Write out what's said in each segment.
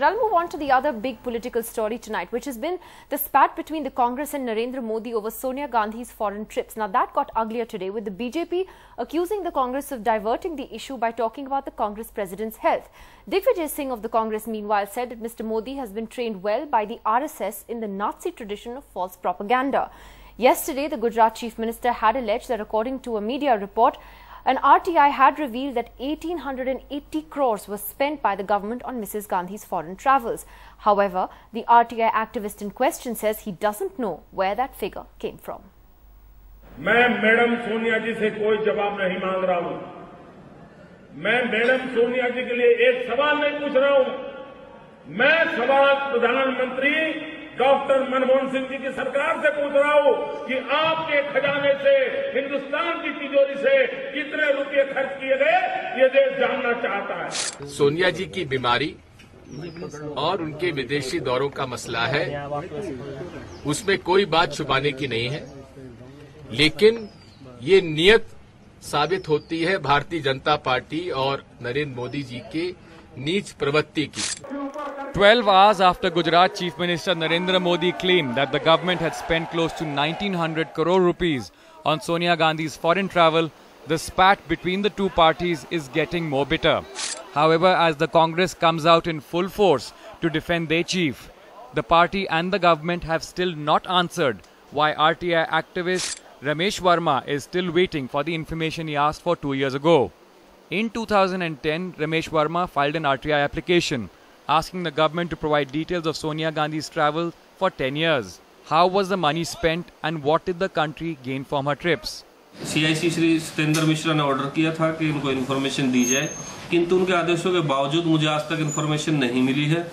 But I'll move on to the other big political story tonight, which has been the spat between the Congress and Narendra Modi over Sonia Gandhi's foreign trips. Now, that got uglier today, with the BJP accusing the Congress of diverting the issue by talking about the Congress president's health. Digvijay Singh of the Congress, meanwhile, said that Mr. Modi has been trained well by the RSS in the Nazi tradition of false propaganda. Yesterday, the Gujarat Chief Minister had alleged that, according to a media report, an RTI had revealed that 1,880 crores was spent by the government on Mrs. Gandhi's foreign travels. However, the RTI activist in question says he doesn't know where that figure came from. मैं madam Sonia जी से कोई जवाब नहीं मांग रहा हूं। मैं madam Sonia जी के लिए एक सवाल नहीं पूछ रहा हूं। मैं सवाल प्रधानमंत्री डॉक्टर मनमोहन सिंह जी की सरकार से पूछ रहा हूं कि आपके खजाने से, हिंदुस्तान की तिजोरी से कितने रुपए खर्च किए गए, ये देश जानना चाहता है। सोनिया जी की बीमारी और उनके विदेशी दौरों का मसला है, उसमें कोई बात छुपाने की नहीं है, लेकिन ये नियत साबित होती है भारतीय जनता पार्टी और नरेंद्र मोदी जी के नीच प्रवृत्ति की। 12 hours after Gujarat Chief Minister Narendra Modi claimed that the government had spent close to 1,900 crore rupees on Sonia Gandhi's foreign travel, the spat between the two parties is getting more bitter. However, as the Congress comes out in full force to defend their chief, the party and the government have still not answered why RTI activist Ramesh Verma is still waiting for the information he asked for 2 years ago. In 2010, Ramesh Verma filed an RTI application asking the government to provide details of Sonia Gandhi's travel for 10 years. How was the money spent and what did the country gain from her trips? CIC Shri Satyendra Mishra ने order किया था कि इनको information दी जाए, किंतु उनके आदेशों के बावजूद मुझे आज तक इन्फॉर्मेशन नहीं मिली है।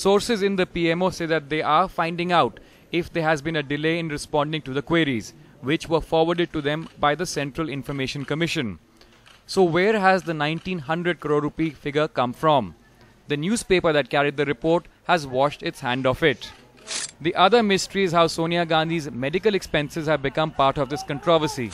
Sources in the PMO say that they are finding out if there has been a delay in responding to the queries, which were forwarded to them by the Central Information Commission. So where has the 1,900 crore rupee figure come from? The newspaper that carried the report has washed its hand of it. The other mystery is how Sonia Gandhi's medical expenses have become part of this controversy.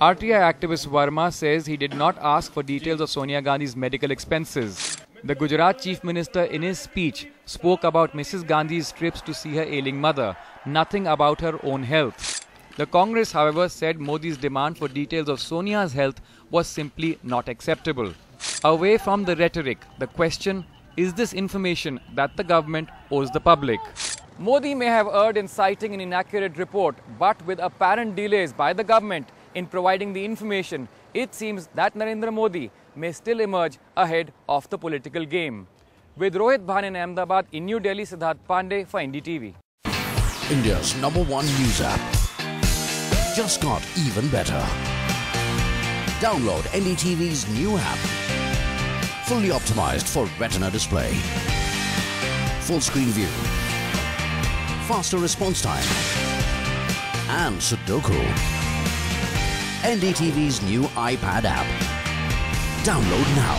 RTI activist Verma says he did not ask for details of Sonia Gandhi's medical expenses. The Gujarat Chief Minister in his speech spoke about Mrs. Gandhi's trips to see her ailing mother, nothing about her own health. The Congress, however, said Modi's demand for details of Sonia's health was simply not acceptable. Away from the rhetoric, the question, is this information that the government owes the public? Modi may have erred in citing an inaccurate report, but with apparent delays by the government in providing the information, it seems that Narendra Modi may still emerge ahead of the political game. With Rohit Bhan in Ahmedabad, in New Delhi, Siddharth Pandey for NDTV. India's #1 news app just got even better. Download NDTV's new app. Fully optimized for retina display. Full screen view. Faster response time. And Sudoku. NDTV's new iPad app. Download now.